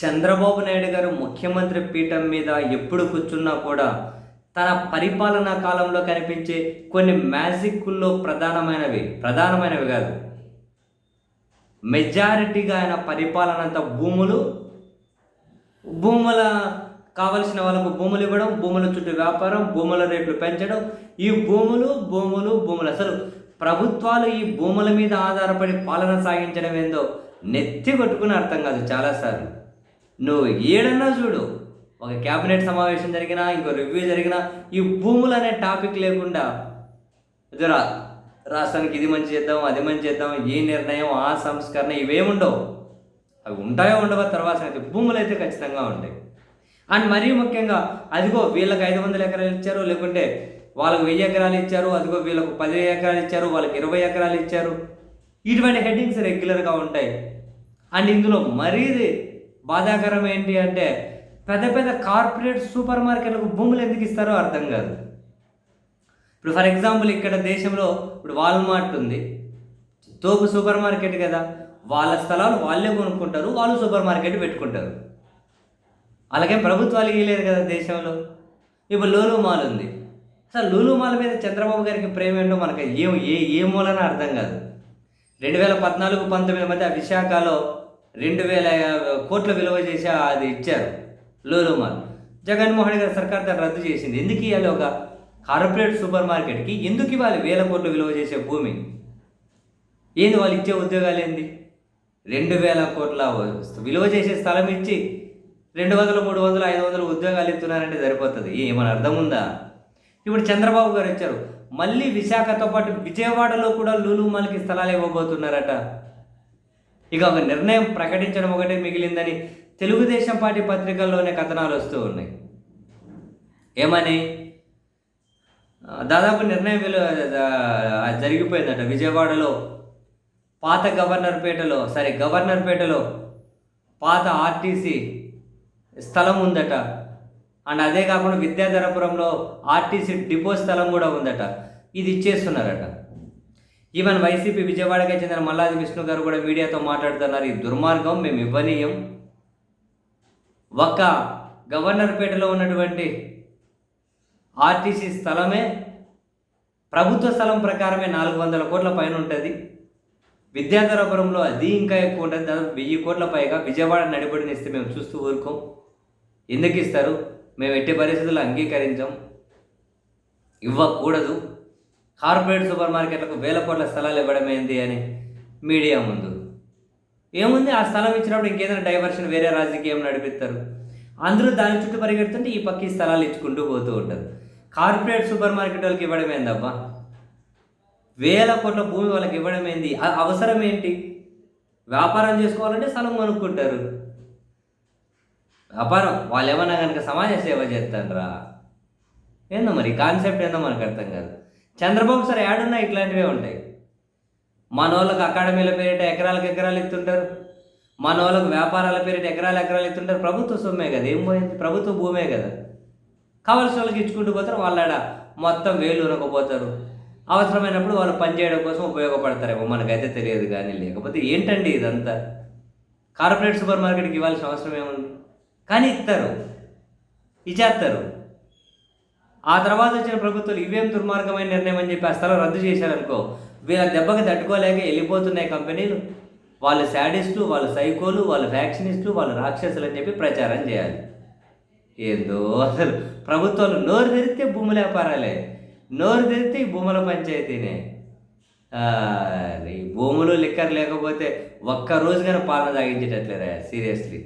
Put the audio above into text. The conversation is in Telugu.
చంద్రబాబు నాయుడు గారు ముఖ్యమంత్రి పీఠం మీద ఎప్పుడు కూర్చున్నా కూడా తన పరిపాలనా కాలంలో కనిపించే కొన్ని మ్యాజిక్కుల్లో ప్రధానమైనవి కాదు, మెజారిటీగా ఆయన పరిపాలన అంతా భూముల కావలసిన వాళ్ళకు భూములు ఇవ్వడం, భూముల చుట్టూ వ్యాపారం, భూముల రేట్లు పెంచడం, ఈ భూములు అసలు ప్రభుత్వాలు ఈ భూముల మీద ఆధారపడి పాలన సాగించడం ఏందో నెత్తి కొట్టుకుని అర్థం కాదు. చాలాసార్లు నువ్వు ఏడన్నా చూడు, ఒక క్యాబినెట్ సమావేశం జరిగినా, ఇంకో రివ్యూ జరిగినా, ఈ భూములు అనే టాపిక్ లేకుండా రాష్ట్రానికి ఇది మంచి చేద్దాం, అది మంచి చేద్దాం, ఏ నిర్ణయం, ఆ సంస్కరణ ఇవేముండవు. అవి ఉంటాయో ఉండవో తర్వాత అయితే భూములు అయితే ఖచ్చితంగా ఉంటాయి. అండ్ మరీ ముఖ్యంగా అదిగో వీళ్ళకి 500 ఎకరాలు ఇచ్చారు, లేకుంటే వాళ్ళకు 1000 ఎకరాలు ఇచ్చారు, అదిగో వీళ్ళకు 10 ఎకరాలు ఇచ్చారు, వాళ్ళకి 20 ఎకరాలు ఇచ్చారు, ఇటువంటి హెడ్డింగ్స్ రెగ్యులర్గా ఉంటాయి. అండ్ ఇందులో మరీ బాధాకరం ఏంటి అంటే పెద్ద పెద్ద కార్పొరేట్ సూపర్ మార్కెట్లకు భూములు ఎందుకు ఇస్తారో అర్థం కాదు. ఇప్పుడు ఫర్ ఎగ్జాంపుల్ ఇక్కడ దేశంలో ఇప్పుడు వాల్మార్ట్ ఉంది, తోపు సూపర్ మార్కెట్ కదా, వాళ్ళ స్థలాలు వాళ్ళే కొనుక్కుంటారు, వాళ్ళు సూపర్ మార్కెట్ పెట్టుకుంటారు. అలాగే ప్రభుత్వాలు ఇవ్వలేదు కదా దేశంలో. ఇప్పుడు లూలు మాల్ ఉంది, అసలు లూలు మాల్ మీద చంద్రబాబు గారికి ప్రేమ ఏంటో మనకు ఏ మూలన అర్థం కాదు. 2014-19 మధ్య విశాఖలో 2000 కోట్ల విలువ చేసి అది ఇచ్చారు లూలు మాల్. జగన్మోహన్ గారి సర్కార్ దాన్ని రద్దు చేసింది. ఎందుకు ఇవ్వాలి? ఒక కార్పొరేట్ సూపర్ మార్కెట్కి ఎందుకు ఇవ్వాలి 1000 కోట్లు విలువ చేసే భూమి? ఏంది వాళ్ళు ఇచ్చే ఉద్యోగాలు ఏంది? 2000 కోట్ల విలువ చేసే స్థలం ఇచ్చి 200, 300, 500 ఉద్యోగాలు ఇస్తున్నారంటే సరిపోతుంది. ఏమైనా అర్థం ఉందా? ఇప్పుడు చంద్రబాబు గారు వచ్చారు, మళ్ళీ విశాఖతో పాటు విజయవాడలో కూడా లూలు మాల్కి స్థలాలు ఇవ్వబోతున్నారట. ఇక ఒక నిర్ణయం ప్రకటించడం ఒకటే మిగిలిందని తెలుగుదేశం పార్టీ పత్రికల్లోనే కథనాలు వస్తూ ఉన్నాయి. ఏమని? దాదాపు నిర్ణయం జరిగిపోయిందట. విజయవాడలో గవర్నర్పేటలో పాత ఆర్టీసీ స్థలం ఉందట. అండ్ అదే కాకుండా విద్యాధరపురంలో ఆర్టీసీ డిపో స్థలం కూడా ఉందట. ఇది ఇచ్చేస్తున్నారట. ఈవెన్ వైసీపీ విజయవాడకే చెందిన మల్లాది విష్ణు గారు కూడా మీడియాతో మాట్లాడుతున్నారు, ఈ దుర్మార్గం మేము ఇవ్వనీయం. ఒక్క గవర్నర్పేటలో ఉన్నటువంటి ఆర్టీసీ స్థలమే ప్రభుత్వ స్థలం ప్రకారమే 400 కోట్ల పైన ఉంటుంది. విద్యాధరపురంలో అది ఇంకా ఎక్కువ ఉంటుంది, దాదాపు 1000 కోట్ల పైగా. విజయవాడ నడిబడిని ఇస్తే మేము చూస్తూ ఊరుకోం. ఎందుకు ఇస్తారు? మేము ఎట్టి పరిస్థితుల్లో అంగీకరించాం, ఇవ్వకూడదు. కార్పొరేట్ సూపర్ మార్కెట్లకు 1000 కోట్ల స్థలాలు ఇవ్వడం ఏంది అని మీడియా ముందు ఏముంది? ఆ స్థలం ఇచ్చినప్పుడు ఇంకేదైనా డైవర్షన్, వేరే రాజకీయం నడిపిస్తారు. అందరూ దాని చుట్టూ పరిగెడుతుంటే ఈ పక్క ఈ స్థలాలు ఇచ్చుకుంటూ పోతూ ఉంటారు. కార్పొరేట్ సూపర్ మార్కెట్ వాళ్ళకి ఇవ్వడం ఏందబ్బా? 1000 కోట్ల భూమి వాళ్ళకి ఇవ్వడం ఏంది? అవసరం ఏంటి? వ్యాపారం చేసుకోవాలంటే స్థలం కొనుక్కుంటారు. వ్యాపారం వాళ్ళు ఏమన్నా కనుక సమాజ సేవ చేస్తారా? ఏందో మరి కాన్సెప్ట్ ఏందో మనకు అర్థం కాదు. చంద్రబాబు సార్ యాడున్నా ఇట్లాంటివే ఉంటాయి. మన వాళ్ళకి అకాడమీల పేరిట ఎకరాలు ఇస్తుంటారు, మన వాళ్ళకు వ్యాపారాల పేరిట ఎకరాలు ఇస్తుంటారు. ప్రభుత్వ సొమ్మే కదా, ఏం పోయింది? ప్రభుత్వ భూమే కదా. కావాల్సిన వాళ్ళకి ఇచ్చుకుంటూ పోతారు, వాళ్ళాడ మొత్తం వేలు ఉనకపోతారు. అవసరమైనప్పుడు వాళ్ళు పనిచేయడం కోసం ఉపయోగపడతారేమో, మనకైతే తెలియదు. కానీ లేకపోతే ఏంటండి ఇదంతా? కార్పొరేట్ సూపర్ మార్కెట్కి ఇవ్వాల్సిన అవసరం ఏముంది? కానీ ఇచ్చేస్తారు. ఆ తర్వాత వచ్చిన ప్రభుత్వాలు ఇవేం దుర్మార్గమైన నిర్ణయం అని చెప్పి ఆ స్థలం రద్దు చేశారనుకో, వీళ్ళ దెబ్బకి తట్టుకోలేక వెళ్ళిపోతున్నాయి కంపెనీలు. వాళ్ళు శాడిస్టులు, వాళ్ళు సైకోలు, వాళ్ళు ఫ్యాక్షనిస్టులు, వాళ్ళు రాక్షసులు అని చెప్పి ప్రచారం చేయాలి. ఏందో అసలు ప్రభుత్వాలు నోరు తెరిస్తే భూముల వ్యాపారాలే, నోరు తెరిస్తే ఈ భూముల పంచాయతీనే. ఈ భూములు లిక్కర్ లేకపోతే ఒక్క రోజుగానే పాలన సాగించేటట్లేరా? సీరియస్లీ.